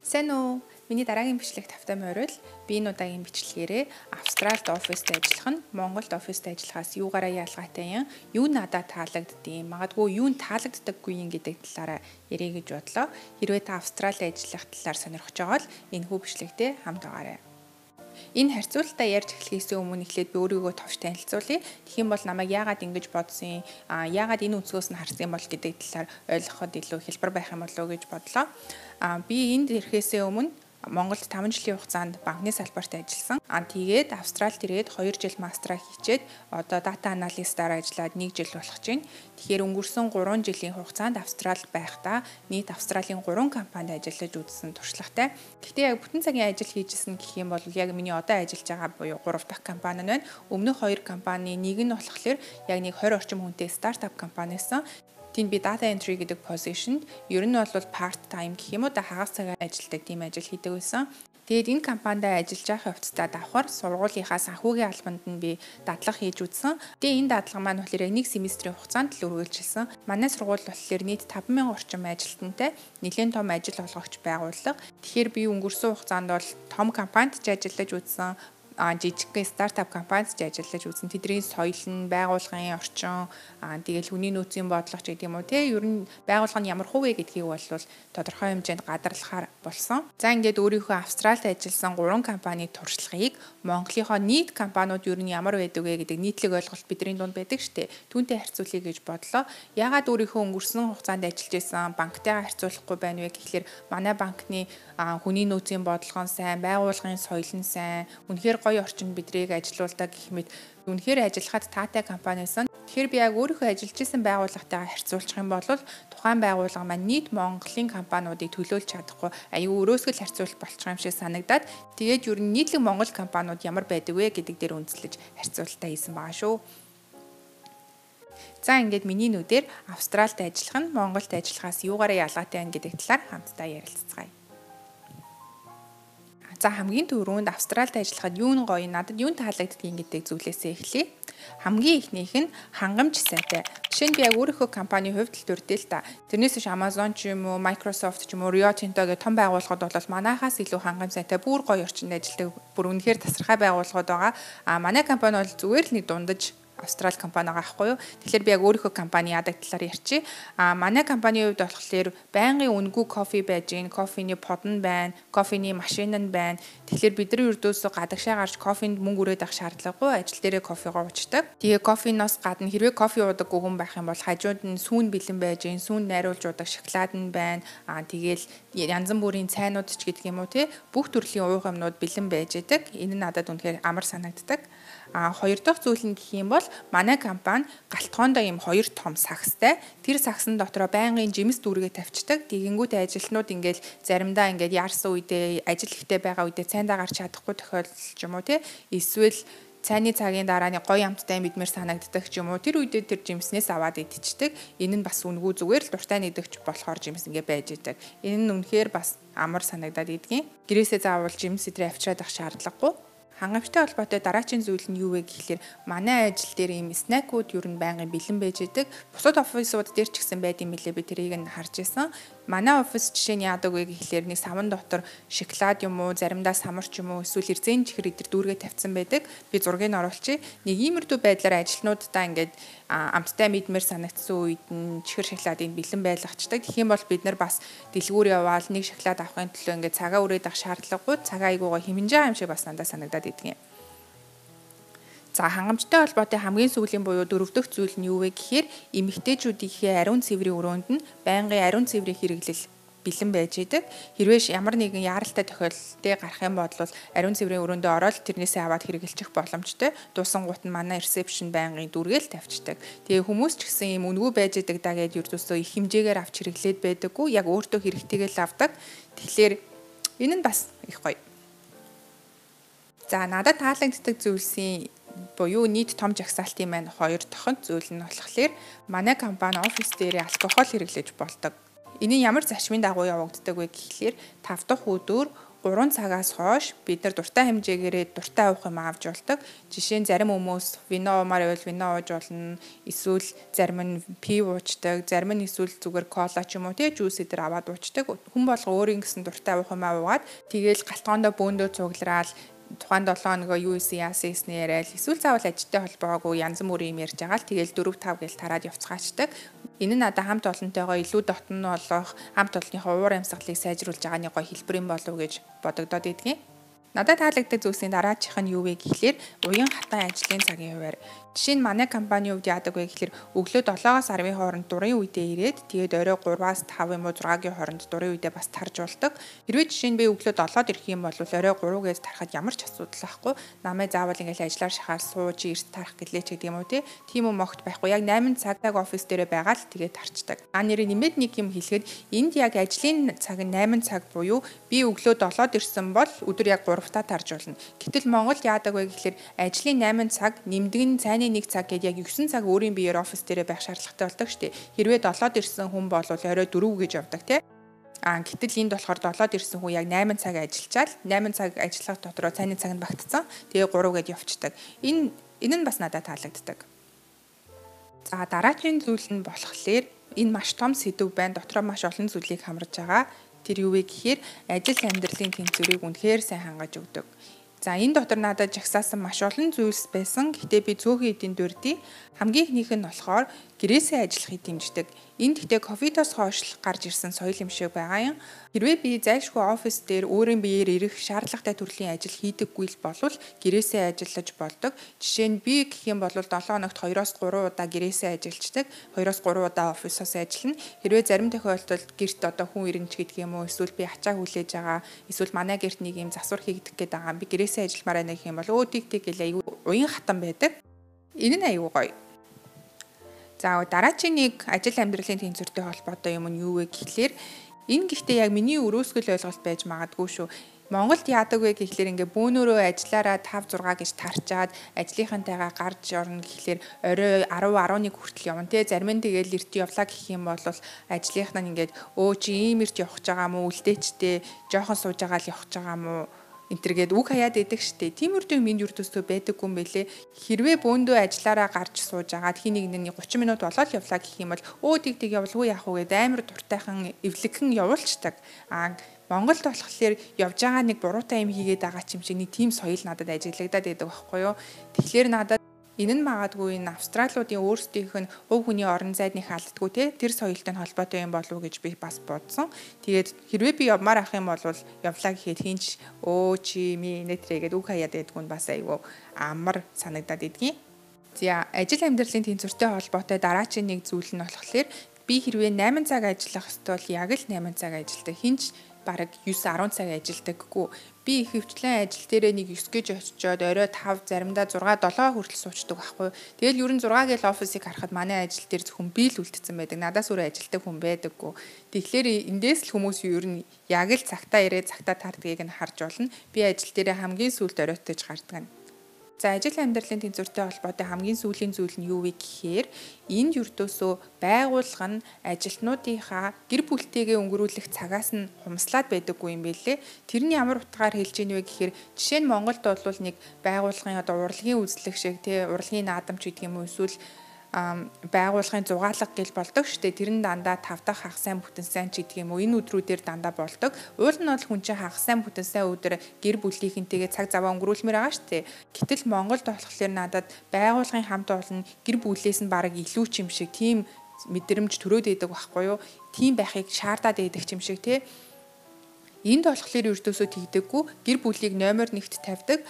Сайн уу? Миний дараагийн бичлэг тавтай морил би энэ удаагийн бичлэгээрээ Австралид оффист ажиллах нь Монголд оффист ажиллахаас юугаараа ялгаатай юм? Юу надад таалагддгийг, магадгүй юу таалагддаггүй юм гэдэг талаараа ярих гэж бодлоо. Хэрвээ та Австралид ажиллах талаар сонирхож байгаа бол энэ хүү бичлэгтээ хамт байгаарай. Энэ харьцуулалтаа ярьж эхлэхээс өмнө эхлээд би өөрийгөө товч танилцуулъя. Тэгэх юм бол намайг яагаад ингэж бодсон, яагаад энэ өнцгөөс нь харсан бол гэдэг талаар ойлгоход илүү хэлбэр байх юм болов уу гэж бодлоо. Би энд ирэхээс өмнө Монголд 5 жилийн хугацаанд банкны салбарт ажилласан. Тэгээд Австралид ирээд 2 жил мастраа хийчээд одоо дата аналистаар ажиллаад 1 жил болох чинь. Тэгэхээр өнгөрсөн 3 жилийн хугацаанд Австралид байхдаа нийт Австралийн 3 компанид ажиллаж үзсэн туршлагатай. Гэхдээ яг бүтэн цагийн ажил хийжсэн гэх юм бол яг миний одоо ажиллаж байгаа буюу 3 дахь компани нь байна. Өмнөх 2 компани нэг нь болохоор яг нэг 20 орчим хүнтэй стартап компани байсан. Тэнд би data entry гэдэг positionд ер нь бол part time гэх юм уу хагас цагаар ажилладаг тийм ажил хийдэг байсан. Тэгээд энэ компанид ажиллаж байх явцдаа давхар сургуулийнхаа санхүүгийн албанд нь би дадлага хийж үзсэн. Тэгээд энэ дадлага маань болохоор яг 1 семестрийн хугацаанд л үргэлжилсэн. Манай сургууль болохоор нийт 5,000 орчим ажилтнтай нэлээд том ажил олгогч байгууллага. Тэгэхээр би өнгөрсөн хугацаанд бол том компанид ч ажиллаж үзсэн. Жижигхэн стартап компанид ажиллаж үзсэн. Тэдний соёл нь, байгууллагын орчин, тэгэл хүний нөөцийн бодлого ч гэдэг юм уу те ер нь байгууллага нь ямар хувэ гэдгийг бол тодорхой хэмжээнд гадарлахаар болсон. За ингээд өөрийнхөө Австралид ажилласан 3 компанийн туршлагыг Монголынхоо нийт компаниуд ер нь ямар байдаг вэ гэдэг нийтлэг ойлголт бидний дунд байдаг штэ. Түүнтэй харьцуулъя гэж бодлоо. Яагаад өөрийнхөө өнгөрсөн хугацаанд ажиллаж исэн банктайгаа харьцуулахгүй байна вэ гэхэлэр манай банкны хүний нөөцийн бодлого нь сайн, байгууллагын соёл нь сайн, үнэхээр гоё орчинд бидрийг ажилуулдаг гэх мэт үнэхээр ажиллахад таатай компаниас нь. Тэгэхээр би яг өөрийнхөө ажиллаж исэн байгууллагатайгаа харьцуулчих юм бол тухайн байгууллага маань нийт Монголын компаниудыг төлөөлж чадахгүй аюу өрөөсгөл харьцуулах болчих юм шиг санагдаад тэгээд ер нь нийтлэг Монгол компаниуд ямар байдаг вэ гэдэг дээр үндэслэж харьцуулалтаа хийсэн байгаа шүү. За ингээд миний нүдээр Австралид ажиллах нь Монголд ажиллахаас юугаараа ялгаатай вэ гэдэг талаар хамтдаа ярилцгаая. За хамгийн түрүүнд Австралид ажиллахад юу нь гоё, надад юу таалагддгийг гэдэг зүйлээсээ эхлэе. Хамгийн ихнийх нь хангамж сайтай. Жишээ нь би яг өөрийнхөө компанийн хувьд л дүрдээ л та. Тэрнээс биш Amazon ч юм уу, Microsoft ч юм уу, Rio Tinto гэх том байгууллагууд бол манайхаас илүү хангамж сайтай, бүр гоё орчинд ажилладаг, бүр үнэхээр тасархай байгууллагууд байгаа. Манай компани бол зүгээр л нэг дундаж Австрали компани байгаа байхгүй юу. Тэгэхээр би яг өөрийнхөө компани яадаг талаар ярьчих. Манай компанийн хувьд болохоор байнгын үнэгүй кофе байж гин, кофений под нь байна, кофений машин нь байна. Тэгэхээр бид нар ердөөсөө гадагшаа гарч кофенд мөнгө өрөөд авах шаардлагагүй, ажил дээрээ кофегоо уучдаг. Тэгээ кофеноос гадна хэрвээ кофе уудаг хүн байх юм бол хажууд нь сүүн бэлэн байж гин, сүүн найруулж уудаг шоколад нь байна. Тэгээл янз бүрийн цайнууд ч гэдэг юм уу те бүх төрлийн уух юмнууд бэлэн байж идэг. Энэ надад үнэхээр амар санагддаг. Хоёр дахь зүйл нь гэх юм бол манай компани галтгоондоо ийм 2 том сакстай. Тэр саксан дотроо байнгын жимс дүүргээ тавьчихдаг. Тэгэнгүүт ажилтнууд ингээл заримдаа ингээд яарсан үедээ ажил ихтэй байгаа үедээ цайндаа гарч чадахгүй тохиолдол ч юм уу те эсвэл цайны цагийн дараа нэг гоё амттай мэдмээр санагддаг ч юм уу. Тэр үедээ тэр жимснээс аваад идчихдэг. Энэ нь бас үнгүй зүгээр л дуртай нэгдэгч болохоор жимс ингээ байж идэг. Энэ нь үнэхээр бас амар санагдаад идэгин. Гэрээсээ заавал жимс идрээ авчираад авах шаардлагагүй. Хангамжтай холбоотой дараагийн зүйл нь юу вэ гэхэлэр манай ажил дээр ийм снэкүүд ер нь байнгын бэлэн байж идэг. Бусад офисууд дээр ч гэсэн байд юм билээ би тэрийг нь харж исэн. Манай офис жишээ нь яадаг вэ гэхэлэр нэг савн дотор шоколад юм уу, заримдаа самар ч юм уу, эсвэл эрзэн чихэр идэр дүүргээ тавьсан байдаг. Би зургийг нь оруулчих. Нэг иймэрдүү байдлаар ажилтнуудаа ингээд амттай мэдмээр санагдсан үед нь чихэр шоколадыг бэлэн байлгачдаг. Тэгэх юм бол бид нар бас дэлгүүр яваал нэг шоколад авахын төлөө ингээд цагаа өрөөд авах шаардлагагүй. Цагаа айгуугаа хэмнэж байгаа юм шиг бас надад санагдаад идэг юм. За хангамжтай холбоотой хамгийн сүүлийн буюу 4 дахь зүйл нь юу вэ гэхээр эмэгтэйчүүдийнхээ ариун цэврийн өрөөнд нь байнгын ариун цэврийн хэрэглэл бэлэн байж идэг. Хэрвээ ямар нэгэн яаралтай тохиолдолд гарах юм бол ариун цэврийн өрөөндөө ороод тэрнээсээ аваад хэрэгжилчих боломжтой. Дуусангууд нь манай ресепшн байнгын дүүргээл тавьчихдаг. Тэгээ хүмүүс ч гэсэн ийм үнгүй байж идэг даа гэж ердөөсөө их хэмжээгээр авч хэрэглээд байдаггүй. Яг өөртөө хэрэгтэйгээ л авдаг. Тэгэхээр энэ нь бас их гоё. За надад таалагддаг зүйлсийн буюу нийт том жагсаалтын маань 2 дахь зүйл нь болохоор манай компани офис дээр алкогол хэрэглэж болдог. Энэ ямар зарчмын дагуу явагддаг вэ гэхлээр 5 дахь өдөр 3 цагаас хойш бид нар дуртай хэмжээгээрээ дуртай уух юм авч болдог. Жишээ нь зарим хүмүүс вино уумаар байвал вино ууж болно. Эсвэл зарим нь пив уучдаг, зарим нь эсвэл зүгээр кола ч юм уу жүүс эдэр аваад уучдаг. Хүн болго өөрийн гэсэн дуртай уух юм аваад тэгээл галтгоондоо бөөндөө цуглараад тухайн 7 хоногоо юу исэн яасан гэснээр яриад эсвэл заавал ажилтай холбоогүй янз бүрийн юм ярьж байгаа л тэгээл 4 5 гээл тараад явцгаачдаг. Энэ нь надад хамт олонтойгоо илүү дотн болох, хамт олонныхоо уур амьсгалыг сайжруулж байгааны гоё хэлбэр юм болов уу гэж бодогдоод идэгэн. Надад таалагддаг зүйлсийн дараачих нь юу вэ гэхлээр уян хатан ажлын цагийн хуваар. Жишээ нь манай компанийн хувьд яадаг вэ гэхлээр өглөө 7-аас 10-ийн хооронд дурын үедээ ирээд тэгээд орой 3-аас 5 юм уу 6-гийн хооронд дурын үедээ бас тарж болдог. Хэрвээ жишээ нь би өглөө 7-д ирэх юм бол орой 3-ээс тарахад ямар ч асуудал байхгүй. Намайг заавал ингээл ажиллаар шахаар сууж эрт тарах гэлээч гэдэг юм уу тийм юм огт байхгүй. Яг 8 цагтаг офис дээрээ байгаа л тэгээд тарчдаг. Нэрээ нэмээд нэг юм хэлэхэд энд яг ажлын цаг нь 8 цаг буюу би өглөө 7-д ирсэн бол өдөр яг 3-таа тарж болно. Гэтэл Монголд яадаг вэ гэхлээр ажлын 8 цаг нэмдэг нь цайны 1 цаг гээд яг 9 цаг өөрийн биеэр офис дээрээ байх шаардлагатай болдог шүү дээ. Хэрвээ 7-д ирсэн хүн бол орой 4 гэж явдаг тий. Гэтэл энд болохоор 7-д ирсэн хүн яг 8 цаг ажиллачаал 8 цаг ажиллах дотроо цайны цаг нь багтцсан. Тэгээ 3 гээд явцдаг. Энэ нь бас надад таалагддаг. За дараагийн зүйл нь болохоор энэ маш том сэдв байна. Дотроо маш олон зүйлийг хамарж байгаа. Тэр юу вэ гэхээр ажил амьдралын тэнцвэрийг үнэхээр сайн хангаж өгдөг. За энэ дотор надад жагсаасан маш олон зүйлс байсан. Гэхдээ би цөөхөн эдийн дурдъя. Хамгийн ихнийх нь болохоор гэрээсээ ажиллахыг дэмждэг. Энэ гэхдээ ковидоос хойш гарч ирсэн соёл юм шиг байгаа юм. Хэрвээ би зайлшгүй офис дээр өөрийн биеэр ирэх шаардлагатай төрлийн ажил хийдэггүй л болвол гэрээсээ ажиллаж болдог. Жишээ нь би гэх юм бол 7 хоногт 2-3 удаа гэрээсээ ажилладаг. 2-3 удаа офисоос ажиллана. Хэрвээ зарим тохиолдолд гэрт одоо хүн ирнэ ч гэдэг юм уу, эсвэл би ачаа хүлээж байгаа, эсвэл манай гэрт нэг юм засвар хийгдэх гээд байгаа. Би гэрээсээ ажилламаар байна гэх юм бол тиг гэл аюу уян хатан байдаг. Энэ нь аюу гоё. За дараагийн нэг ажил амьдралын тэнцвэртэй холбоотой юм нь юу вэ гэхлээр энэ гэхдээ яг миний өрөөсгөл ойлголт байж магадгүй шүү. Монголд яадаг вэ гэхлээр ингээ бөөнөрөө ажиллаараа 5 6 гэж тарчаад ажлынхантайгаа гарч орно гэхлээр орой 10 11 хүртэл явна те зарим нь тэгэл эрт явлаа гэх юм бол ажлынх нь ингээд чи ийм эрт явах гэж байгаа мó үлдээчтэй жоохон сууж байгаа л явах гэж байгаа мó энтергээд үг хаяад идэг штэ. Тиймэрдүү минь юрдөөсөө байдаггүй юм бэлээ. Хэрвээ бөөндөө ажиллаараа гарч сууж агаад хин нэг 30 минут болоод явлаа гэх юм бол тиг явуулгүй яах вэ гэд амар дуртайхан эвлэгхэн явуулцдаг. Монголд болохоор явж байгаа нэг буруутай юм хийгээд байгаа ч юм шиг нэг тийм соёл надад ажиглагдаад байдаг байхгүй юу. Тэгэхээр надад энэ нь магадгүй энэ австралиудын өөрсдийнх нь өв хүний орон зайд нэг алддаггүй те тэр соёлтой холбоотой юм болов уу гэж би бас бодсон. Тэгээд хэрвээ би явмаар ах юм бол явлаа гэхэд хинч чи ми нэтрээгээд үг хаяад байдгүй нь бас айгүй амар санагдаад идэгин. За ажил амьдралын тэнцвэртэй холбоотой дараагийн нэг зүйл нь болохоор би хэрвээ 8 цаг ажиллах ёстой бол яг л 8 цаг ажилдаг. Хинч бараг 9-10 цаг ажилдаггүй. Би их хвчлэн ажил дээрээ нэг 9 гэж очиод орой 5 заримдаа 6-7 хүртэл суучдаг байхгүй. Тэгэл ерөн 6 гээл офисыг харахад манай ажил дээр зөвхөн би л үлдсэн байдаг. Надаас өөр ажилтдаг хүн байдаггүй. Тэгэхээр эндээс л хүмүүс ер нь яг л цагтаа ирээд цагтаа тардгийг нь харж болно. Би ажил дээрээ хамгийн сүүлд оройтож гардаг. За ажил амьдралын тэнцвэртэй холбоотой хамгийн сүүлийн зүйл нь юу вэ гэхээр энд юрдөөсөө байгууллага нь ажилтнуудынхаа гэр бүлтэйгээ өнгөрүүлэх цагаас нь хумслаад байдаггүй юм билээ. Тэрний ямар утгаар хэлж ийн вэ гэхээр жишээ нь Монголд бол нэг байгууллагын урлагийн үзлэг шиг урлагийн наадамч гэдэг юм уу эсвэл байгууллагын зугаалга гэл болдог штэ. Тэр нь дандаа 5 дахь хагас сайн бүтэн сайн ч гэдэг юм уу энэ өдрүүдээр дандаа болдог. Уул нь бол хүн чинь хагас сайн бүтэн сайн өдөр гэр бүлийнхэнтэйгээ цаг заваа өнгөрүүлмээр байгаа штэ. Гэтэл Монголд болохоор надад байгууллагын хамт олон гэр бүлээс нь бараг илүү ч юм шиг тийм мэдрэмж төрөөд байдаг байхгүй юу? Тийм байхыг шаардаад байдаг юм шиг тий. Энд болохоор ердөөсөө тэгдэггүй гэр бүлийг номер 1-т тавьдаг.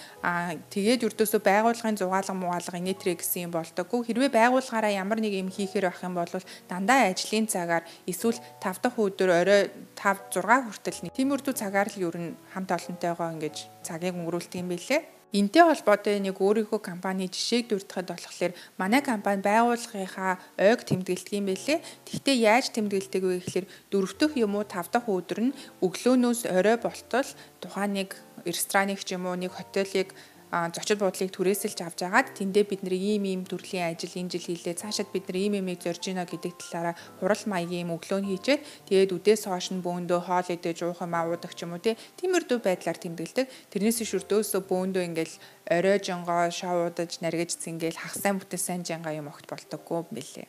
Тэгээд ердөөсөө байгууллагын зугаалга муугаалга инээтрэ гэсэн юм болдоггүй. Хэрвээ байгууллагаараа ямар нэг юм хийхээр байх юм бол дандаа ажлын цагаар эсвэл 5 дахь өдөр орой 5 6 хүртэл нэг тиймэрдүү цагаар л ер нь хамт олонтойгоо ингэж цагийг өнгөрүүлдэг юм билээ. Энтэй холбоотой нэг өөрийнхөө компани жишээг дурдахад болохоор манай компани байгууллагынхаа ойг тэмдэглэдэг юм байлээ. Гэхдээ яаж тэмдэглэдэг вэ гэхээр 4 дахь юм уу 5 дахь өдөр нь өглөөнөөс орой болтол тухайн нэг рестораныг ч юм уу нэг хотелыг зочид буудлыг түрээсэлж авч агаад тэндээ бид нэр ийм төрлийн ажил энэ жил хийлээ. Цаашаад бид нэр иймийг зорж гинэ гэдэг талаараа хурал маягийн өглөө нь хийжээд тэгээд үдээс хойш нь бөөндөө хоол идэж уух юм уудаг ч юм уу тиймэрдүү байдлаар тэмдэглэдэг. Тэрнээс иш өрдөөсөө бөөндөө ингээл орой жингоо шоудаж наргиж зингээл хагас сайн бүтэн сайн жанга юм огт болдоггүй мэлээ.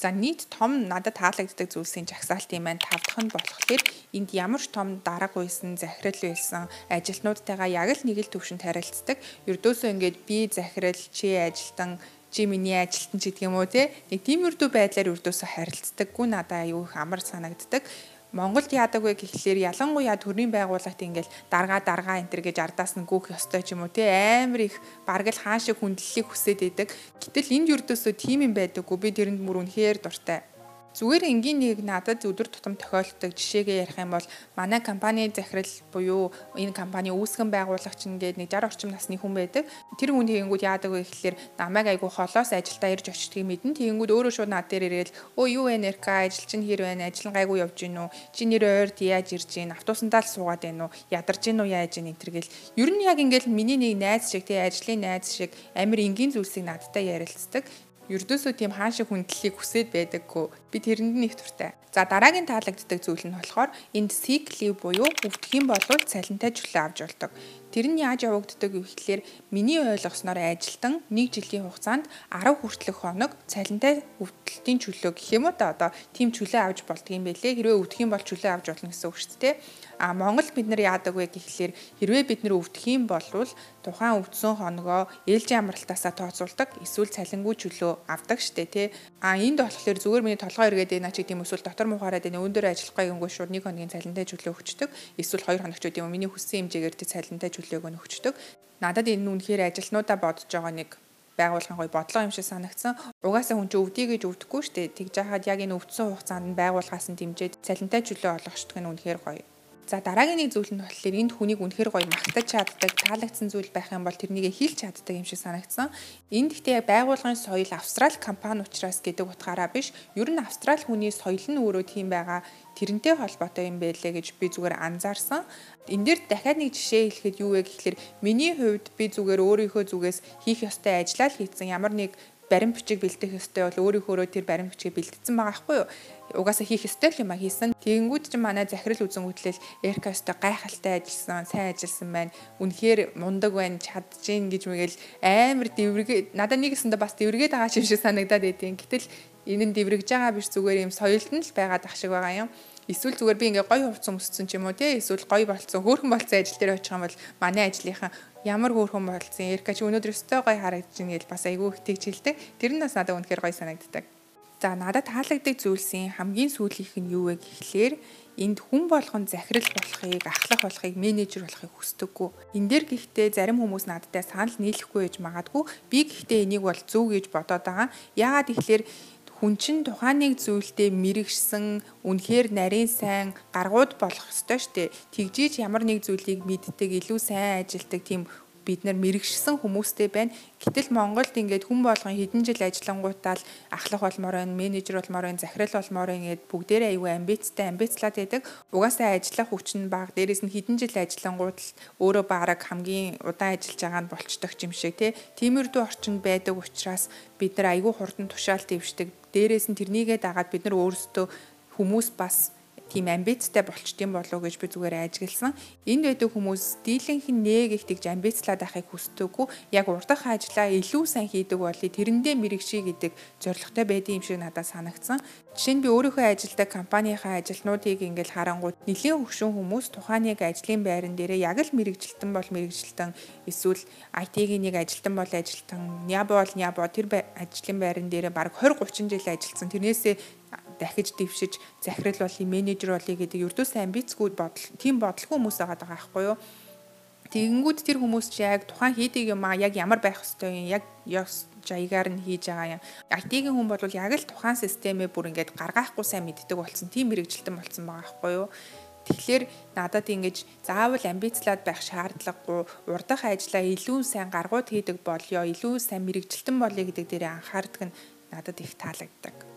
За нийт том надад таалагддаг зүйлсийн жагсаалтын маань 5 дахь нь болохоор энд ямар ч том дарга байсан, захирал байсан ажилтнуудтайгаа яг л нэг л төвшөнд харилцдаг. Ердөөсөө ингээд би захирал, чи ажилтан, чи миний ажилтан ч гэдэг юм уу те. Нэг тиймэрдүү байдлаар ердөөсөө харилцдаггүй надад аюу их амар санагддаг. Монголд яадаг вэ гэхлээр ялангуяа төрийн байгууллагт ингээл даргаа энтер гэж ардаас нь гүөх ёстой ч юм уу те амар их бараг л хаан шиг хүндлэлийг хүсээд идэг. Гэтэл энд юрдөөсөө тийм юм байдаггүй. Би тэрэнд мөр үнэхээр дуртай. Зүгээр энгийн нэг надад өдөр тутам тохиолддог жишээгээ ярих юм бол манай компани захирал буюу энэ компани үүсгэн байгуулагч ингээд нэг 60 орчим насны хүн байдаг. Тэр хүн тэгэнгүүт яадаг вэ гэхэлэр намайг айгу холоос ажилдаа ирж очдгийг мэдэн. Тэгэнгүүт өөрөө шууд над дээр ирээл өө юу вэ нэрка ажил чинь хэр байна? Ажил нь гайгүй явж гин үү? Чи нэр ойрд яаж ирж гин? Автобусандаа л суугаад байна уу? Ядарч гин үү яаж гин энэ төр гэл. Ер нь яг ингээд миний нэг найз шиг тий ажлын найз шиг амар энгийн зүйлсийг надтай ярилцдаг. Ердөөсөө тийм хаан шиг хүндлэлийг хүсээд байдаггүй. Би тэрэнд нь их дуртай. За дараагийн таалагддаг зүйл нь болохоор энд sick leave буюу өвдөх юм бол цалинтай чөлөө авч болдог. Тэр нь яаж явагддаг вэ гэхэлэр миний ойлгосноор ажилтан 1 жилийн хугацаанд 10 хүртэлх хоног цалинтай өвдөлтийн чөлөө гэх юм уу та одоо тийм чөлөө авч болдго юм байлээ. Хэрвээ өвдөх юм бол чөлөө авч болно гэсэн үг шүү дээ. Монгол бид нар яадаг вэ гэхэлэр хэрвээ бид нар өвдөх юм бол тухайн өвдсөн хоногоо ээлжийн амралтаасаа тооцоолдог. Эсвэл цалингүй чөлөө авдаг штэ тий. Энд болохоор зүгээр миний толгой эргээд байна ч гэдэг юм эсвэл дотор мухаараад байна өндөр ажиллахгүй гингүү шууд 1 хоногийн цалинтай чөлөө өгчдөг. Эсвэл 2 хоног ч гэдэг юм миний хүссэн хэмжээгээр тий цалинтай чөлөөг нь өгчдөг. Надад энэ үнэхээр ажилтнуудаа бодож байгаа нэг байгууллагын гоё бодлого юм шиг санагдсан. Угаасаа хүн чинь өвдъё гэж өвдөхгүй штэ. Тэгж яхад яг энэ өвдсөн хугацаанд нь байгууллагаас нь дэмжиж цалинтай чөлөө олгохчдаг нь үнэхээр гоё. За дараагийн нэг зүйл нь болохоор энд хүнийг үнэхээр гоё магтаж чаддаг, таалагдсан зүйл байх юм бол тэрнийг хийлж чаддаг юм шиг санагдсан. Энд гэхдээ яг байгууллагын соёл Австрали компани учраас гэдэг утгаараа биш, ер нь Австрали хүний соёл нь өөрөө тийм байгаа. Тэрнтэй холбоотой юм байлээ гэж би зүгээр анзаарсан. Энэ дээр дахиад нэг жишээ хэлэхэд юу вэ гэхэлэр миний хувьд би зүгээр өөрийнхөө зүгээс хийх ёстой ажлаа л хийсэн. Ямар нэг баримт бичиг бэлдэх ёстой бол өөрийнхөө тэр баримт бичгийг бэлдсэн байгаа байхгүй юу? Угаасаа хийх ёстой юм а хийсэн. Тэгэнгүүт ч манай захирал үзэн хөтлөл эркастай гайхалтай ажилласан, сайн ажилласан байна. Үнэхээр мундаг байна, чадчихээн гэж мэгэл амар дэврэг надад нэг гэсэндээ бас дэвргээд байгаа юм шиг санагдаад байдیں۔ Гэтэл энэ нь дэврэгж байгаа биш зүгээр юм соёлд нь л байгаад ах шиг байгаа юм. Эсвэл зүгээр би ингээ гоё хувцас өмссөн ч юм уу те эсвэл гоё болцсон хөөрхөн болцсон ажил дээр очих юм бол манай ажлынхан ямар хөөрхөн болцсон эрка чи өнөөдөр өстой гоё харагдаж байна гэж бас айгүй их тэгжилдэг. Тэр нь бас надад үнэхээр гоё санагддаг. За надад таалагддаг зүйлсийн хамгийн сүүлийнх нь юу вэ гэхлээр энд хүн болгон захирал болохыг, ахлах болохыг, менежер болохыг хүсдэггүй. Энэ дээр гэхдээ зарим хүмүүс надтай санал нийлэхгүй байж магадгүй. Би гэхдээ энийг бол зөв гэж бодоод байгаа. Яагаад гэхлээр хүн чинь тухайн нэг зүйлдээ мэрэгшсэн, үнэхээр нарийн сайн гаргууд болох ёстой штэ. Тэгжиж ямар нэг зүйлийг мэддэг, илүү сайн ажилтдаг тийм бид нар мэрэгшсэн хүмүүстэй байна. Гэтэл Монголд ингээд хүн болгон хэдэн жил ажиллангуутаа л ахлах болмоор байна, менежер болмоор байна, захирал болмоор байна гэд бүгдээрээ аюу амбицлаад байдаг. Угаасаа ажиллах хүч нь бага, дээрээс нь хэдэн жил ажиллангуут л өөрөө бараг хамгийн удаан ажиллаж байгаа нь болчдөг юм шиг тий. Тиймэрдүү орчинд байдаг учраас бид нар аюу хурдан тушаал дэвшдэг. Дээрээс нь тэрнийгээ дагаад бид нар өөрсдөө хүмүүс бас тийм амбицтай болчдсон болов уу гэж би зүгээр ажигласан. Энд байдаг хүмүүс дийлэнх нь нэг их тэгж амбицлаад байхыг хүсдэггүй. Яг урдах ажлаа илүү сайн хийдэг болъё. Тэрэндээ мэрэгший гэдэг зорилготой байдığım юм шиг надад санагдсан. Жишээ нь би өөрийнхөө ажилдаг компанийнхаа ажилтнуудыг ингээл харангууд нэлийн хөгшин хүмүүс тухайн нэг ажлын байран дээрээ яг л мэрэгжилтэн бол мэрэгжилтэн эсвэл IT-ийн нэг ажилтан бол ажилтан, нябо бол нябо тэр ажлын байран дээрээ баг 20-30 жил ажилласан. Тэрнээсээ дахиж дэвшиж захирал болъё, менежер болъё гэдэг ердөөс амбицгүй тийм бодлого хүмүүс байгаа байхгүй юу. Тэгэнгүүт тэр хүмүүс чи яг тухайн хийдэг юм а яг ямар байх ёстой юм, яг ёс жаягаар нь хийж байгаа юм. IT-ийн хүн бол яг л тухайн системээ бүр ингээд гаргаахгүй сайн мэддэг болсон, тийм мэрэгжилтэн болсон байгаа байхгүй юу. Тэгэхээр надад ингэж заавал амбицлаад байх шаардлагагүй, урдах ажлаа илүү сайн гаргууд хийдэг болъё, илүү сайн мэрэгжилтэн болъё гэдэг дээрээ анхаардаг нь надад их таалагддаг.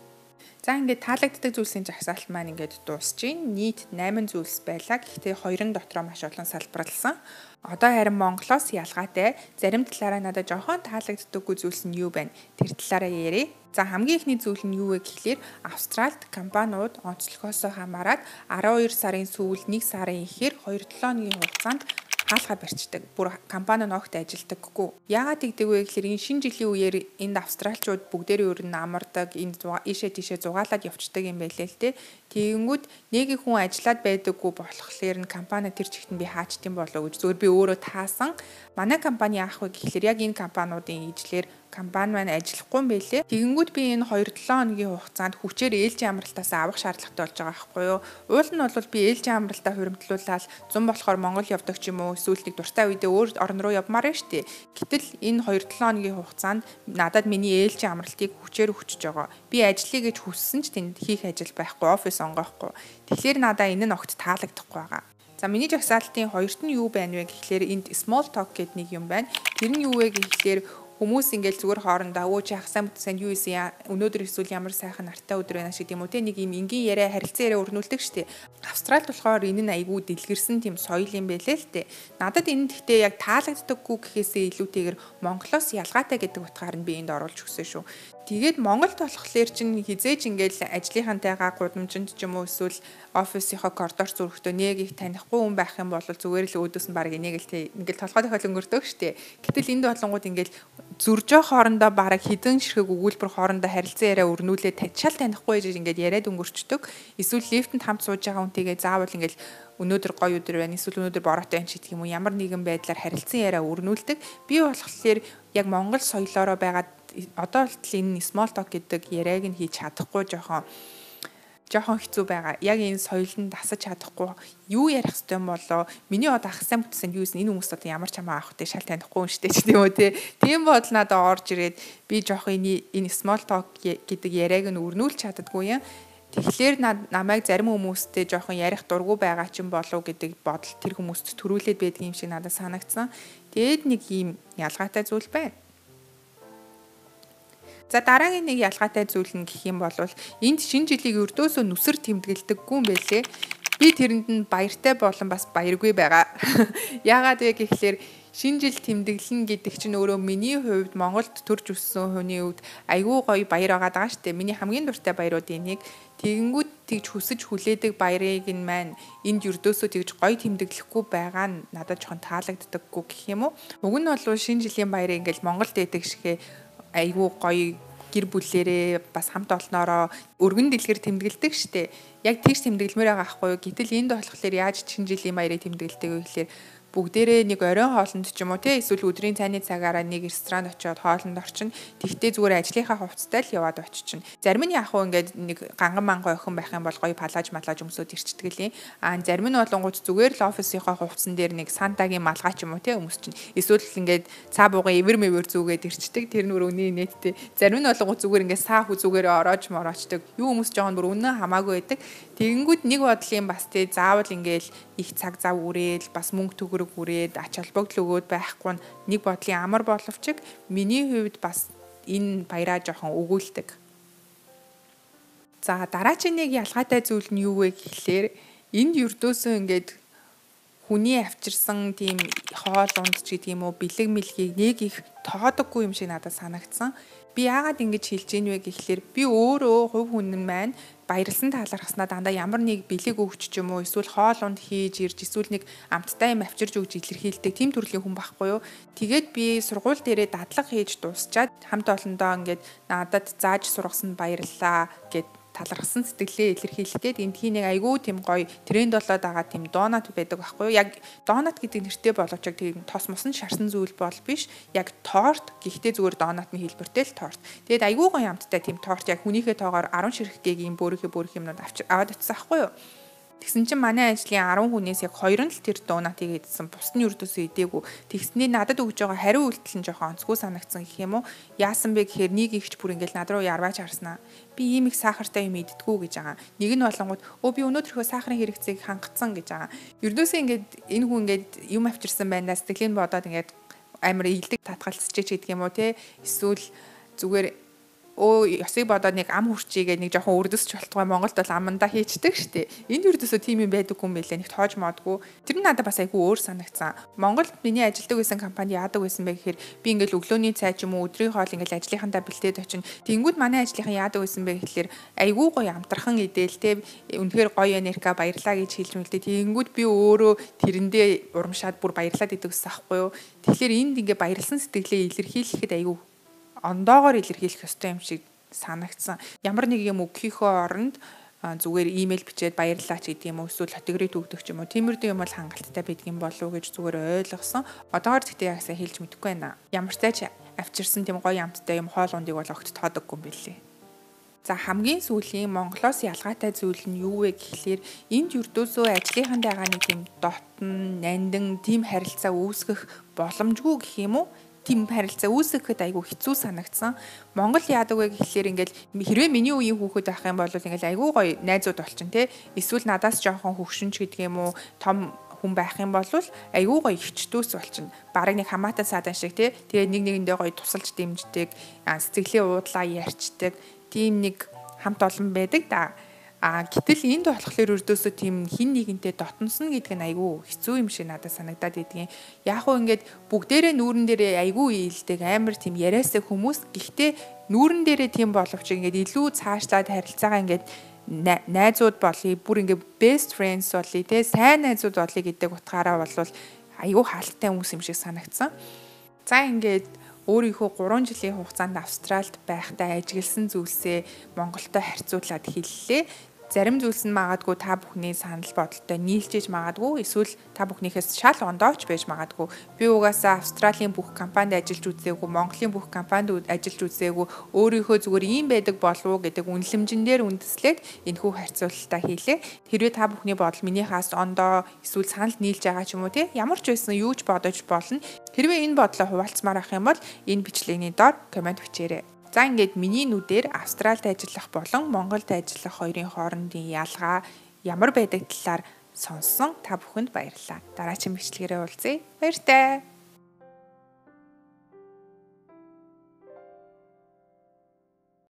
За ингээд таалагддаг зүйлсийн жагсаалт маань ингээд дуусж байна. Нийт 8 зүйлс байлаа. Гэхдээ 2-ын дотроо маш олон салбарлсан. Одоо харин Монголоос ялгаатай зарим талаараа надад жоохон таалагддаггүй зүйлс нь юу байна? Тэр талаараа ярив. За хамгийн ихний зүйл нь юу вэ гэхлээр Австральд компаниуд онцлогоосоо хамаарат 12 сарын сүүл 1 сарын ихээр 2-7 хоногийн хугацаанд хаалгаа барьцдаг. Бүр компани ногт ажилдаггүй. Яагаад тэгдэг вэ гэхээр энэ шинэ жилийн үеэр энд австралчууд бүгдээрээ өөр нь амардаг, энд ийшээ тийшээ зугаалаад явцдаг юм байлээ л те. Тэгэнгүүт нэг их хүн ажиллаад байдаггүй болохлээр нь компани тэр чигт нь би хаачдсан болоо гэж зөвөр би өөрөө таасан. Манай компани яах вэ гэхлээр яг энэ компаниудын ижлэр компани маань ажиллахгүй юм байлээ. Тэгэнгүүт би энэ 2-7 хоногийн хугацаанд хүчээр ээлжийн амралтаас авах шаардлагатай болж байгаа байхгүй юу? Уул нь бол би ээлжийн амралтаа хуримтлуулаад зун болохоор Монгол явдаг ч юм уу эсвэл нэг дуртай үедээ өөр орн руу явмаар нь штэ. Гэтэл энэ 2-7 хоногийн хугацаанд надад миний ээлжийн амралтыг хүчээр өгчөж байгаа. Би ажиллая гэж хүссэн ч тэнд хийх ажил байхгүй, офис онгоохгүй. Тэгэхээр надаа энэ нь огт таалагдахгүй байгаа. За миний жагсаалтын хоёрт нь юу байна вэ гэхлээр энд small talk гэдэг нэг юм байна. Тэр нь юу вэ гэхлээр хүмүүс ингээл зүгээр хоорондоо өө чи ах сайн сайн юу ийсэн өнөөдөр эсвэл ямар сайхан нартай өдөр байна шиг юм уу те нэг юм энгийн яриа харилцан яриа өрнүүлдэг штеп. Австралид болохоор энэ нь айгүй дэлгэрсэн тийм соёл юм байлээ л те. Надад энэ гэхдээ яг таалагддаггүй гэхээсээ илүүтэйгээр Монголоос ялгаатай гэдэг утгаар нь би энд оруулж өгсөн шүү. Тэгээд Монголд болохоор чинь хизээж ингээл ажлынхантайгаа гудамжинд ч юм уу эсвэл офисынхоо коридор зүрхтөө нэг их танихгүй хүн байх юм бол зүгээр л өөдөөс нь баг ингээл толгой тохиол өнгөрдөг штеп. Гэтэл энд болонгууд ингээл зүржөө хоорондоо бараг хідэн ширхэг өгүүлбэр хоорондоо харилцан яриа өрнүүлээ тачаал танихгүй гэж ингээд яриад өнгөрчдөг. Эсвэл лифтэнд хамт сууж байгаа хүнтэйгээ заавал ингээл өнөөдөр гоё өдөр байна эсвэл өнөөдөр бороотой байна ч гэх юм уу ямар нэгэн байдлаар харилцан яриа өрнүүлдэг. Би болохоор яг Монгол соёлоороо байгаад одоо л энэ small talk гэдэг яриаг нь хийж чадахгүй жоохон хэцүү байгаа. Яг энэ соёлд дасаж чадахгүй юу ярих хэвтэй юм болоо. Миний одоо ах сайн бүтсэн юу гэсэн энэ хүмүүс одоо ямар ч хамаа авах вэ шал танихгүй юм штэ ч тийм үү те. Тийм бодол надад орж ирээд би жоохон энэ small talk гэдэг яриаг нь өрнүүлж чаддаггүй юм. Тэгэхээр намайг зарим хүмүүстэй жоохон ярих дургу байгаа ч юм болов гэдэг бодол тэр хүмүүст төрүүлээд байдаг юм шиг надад санагдсан. Тэгээд нэг ийм ялгаатай зүйл байна. За дараагийн нэг ялгаатай зүйл нь гэх юм бол энд шинэ жилийг өрдөөсөө нүсэр тэмдэглэдэггүй юм байлээ. Би тэрэнд нь баяртай болон бас баяргүй байгаа. Яагаад вэ гэхлээр шинэ жил тэмдэглэн гэдэг чинь өөрөө миний хувьд Монголд төрж өссөн хүний хувьд айгүй гоё баяр байгаа шүү дээ. Миний хамгийн дуртай баяруудын нэг. Тэгэнгүүт тэгж хүсэж хүлээдэг баярыг нь маань энд өрдөөсөө тэгж гоё тэмдэглэхгүй байгаа нь надад жоохон таалагддаггүй гэх юм уу. Уг нь бол шинэ жилийн баярыг ингээл Монголд байдаг шигэ айгүй гоё гэр бүлээрээ бас хамт олноороо өргөн дэлгэр тэмдэглэдэг штэ. Яг тэгж тэмдэглэмээр байгаа байхгүй юу. Гэтэл энд болохоор яаж шинэ жилийн баярыг тэмдэглэдэг вэ гэхээр бүгдээрээ нэг оройн хоолнд ч юм уу те эсвэл өдрийн цайны цагаараа нэг ресторанд очиод хоолнд орчин. Тэгтээ зүгээр ажлынхаа хувцастай л яваад очичин. Зарим нь яг хуу ингээд нэг ганган манган охин байх юм бол гоё палаж малаж өмсөд ирчдэг лээ. Зарим нь болонгууд зүгээр л офисынхаа хувцсан дээр нэг сантагийн малгай ч юм уу те өмс чинь. Эсвэл ингээд цаа буугын эвэр мэвэр зүгээд ирчдэг. Тэр нүр өний нэттэй. Зарим нь болонгууд зүгээр ингээд саа хүү зүгээрээ ороож мороочдөг. Юу өмс жоохон бүр өнөө хамаагүй байдаг. Тэгэнгүүт нэг бодлын бас те заавал ингээд их цаг зав үрээл бас мөнгө төгрөг үрээд ач холбогдол өгөөд байхгүй нэг бодлын амар боловч миний хувьд бас энэ баяраа жоохон өгүүлдэг. За дараагийн нэг ялгаатай зүйл нь юу вэ гэхлээр энд ердөөсөө ингээд хүний авчирсан тийм хоол унд ч гэдэг юм уу бэлэг мэлгийг нэг их тоодоггүй юм шиг надад санагдсан. Би яагаад ингэж хэлж ийн вэ гэхлээр би өөрөө хувь хүн маань баярлсан талархснаа дандаа ямар нэг бэлэг өгч ч юм уу эсвэл хоол унд хийж ирж эсвэл нэг амттай юм авчирж өгч илэрхийлдэг тийм төрлийн хүн байхгүй юу. Тэгээд би сургууль дээрээ дадлага хийж дуусчаад хамт олондоо ингээд надад зааж сургасан баярлалаа гэд талархсан сэтгэлээ илэрхийлээд эндхийн нэг айгүй тийм гоё тренд болоод байгаа тийм донат байдаг байхгүй юу. Яг донат гэдэг нэртэй боловч яг тийм тос мосон шарсан зүйл бол биш. Яг торт гэхдээ зүгээр донатны хэлбэртэй л торт. Тэгээд айгүй гоё амттай тийм торт яг хүнийхээ тоогоор 10 ширхгийн бөөрийнхээ юмнууд аваад утсан байхгүй юу. Тэгсэн чинь манай ажлын 10 хүнээс яг 2 нь л тэр донатыг идсэн. Бус нь ердөөсөө идээгүй. Тэгснээ надад өгж байгаа хариу үйлдэл нь жоохон онцгүй санагдсан гэх юм уу. Яасан бэ гэхээр нэг ихч бүр ингээл над руу ярваач харснаа. Би ийм их сахартай юм иддэггүй гэж байгаа. Нэг нь болонгууд би өнөөдрийнхөө сахарын хэрэгцээг хангацсан гэж байгаа. Ердөөсөө ингээд энэ хүн ингээд юм авчирсан байна. Сэтгэлийн бодоод ингээд амар илдэг татгалцчихэж гэдэг юм уу те. Эсвэл зүгээр ёсыг бодоод нэг ам хүрчийгээ нэг жоохон өрдөсч болтгой Монголд бол амандаа хийчдэг штэ. Энэ үрдөөсөө тийм юм байдаггүй юм байлаа. Нэг тоож модгүй. Тэр нь надад бас айгүй өөр санагдсан. Монголд миний ажилдаг байсан компани яадаг байсан бэ гэхээр би ингээл өглөөний цай ч юм уу өдрийн хоол ингээл ажлынхандаа бэлдээд очино. Тэнгүүд манай ажлынхан яадаг байсан бэ гэхэлэр айгүй гоё амтархан идээлтэй үнэхээр гоё энерга баярлаа гэж хэлж мэлдээ. Тэнгүүд би өөрөө тэрэндээ урамшаад бүр баярлаад идэг гэсэн аахгүй юу. Тэгэхээр энд ингээ баярлсан сэтгэлээ илэрхийлэхэд айгүй ондоогоор илэрхийлэх ёстой юм шиг санагдсан. Ямар нэг юм өгөхийнхөө оронд зүгээр имэйл бичээд баярлаач гэдэг юм уу эсвэл хотгорыг төгдөх ч юм уу тиймэрдүү юм бол хангалттай байдаг юм болов уу гэж зүгээр ойлгосон. Одоогоор тэгтээ ягсаа хэлж мэдэхгүй байна. Ямар ч тач авчирсан тийм гоё амттай юм хоол ундыг бол огт тоодоггүй юм билээ. За хамгийн сүүлийн Монголоос ялгаатай зүйл нь юу вэ гэхлээр энд юрдөөсөө ажлынхан дагаа нэг тийм дотн, нандин, тийм харилцаа үүсгэх боломжгүй гэх юм уу? Тим харилцаа үүсгэхэд айгүй хэцүү санагдсан. Монгол яадаг вэ гэхлээр ингээл хэрвээ миний үеийн хүүхэд байх юм бол ингээл айгүй гоё найзууд болчин те. Эсвэл надаас жоохон хөвгшинч гэдэг юм уу том хүн байх юм бол айгүй гоё ихчдүүс болчин. Бараг нэг хамаатан саадан шиг те. Тэгээ нэг нэгэндээ гоё тусалж дэмждэг, сэтгэлийн уудлаа ярьчдаг. Тийм нэг хамт олон байдаг да. Гэтэл энд болохоор өрдөөсөө тийм хин нэгэнтэй дотносно гэдэг нь айгүй хэцүү юм шиг надад санагдаад байдгийн. Яг уу ингээд бүгдээрээ нүүрэн дээрээ айгүй ийлдэг амар тийм яриасаа хүмүүс. Гэхдээ нүүрэн дээрээ тийм боловч ингээд илүү цаашлаад харилцаагаа ингээд найзууд болъё, бүр ингээд best friends болъё, те сайн найзууд болъё гэдэг утгаараа бол айгүй хаалттай хүмүүс юм шиг санагдсан. За ингээд өөрийнхөө 3 жилийн хугацаанд Австралид байхдаа ажигласан зүйлсээ Монголтой харьцуулаад хэллээ. Зарим зүйлс нь магадгүй та бүхний санал бодолтой нийлжиж магадгүй эсвэл та бүхнийхээс шал ондооч байж магадгүй. Би угаасаа Австралийн бүх компанид ажиллаж үзээгүй, Монголын бүх компанид ажиллаж үзээгүй, өөрийнхөө зүгээр ийм байдаг болов уу гэдэг үнэлэмжнээр үндэслээд энэхүү харьцуулалтаа хийлээ. Хэрвээ та бүхний бодол минийхээс ондоо эсвэл санал нийлж байгаа ч юм уу те ямар ч байсан юу ч бодож болно. Хэрвээ энэ бодлоо хуваалцмаар ах юм бол энэ бичлэгийн доор комент бичээрэй. За ингээд миний нүдээр Австралид ажиллах болон Монголд ажиллах хоёрын хоорондын ялгаа ямар байдаг талаар сонссон та бүхэнд баярлалаа. Дараагийн бичлэгээрээ уулзъя. Баяртай.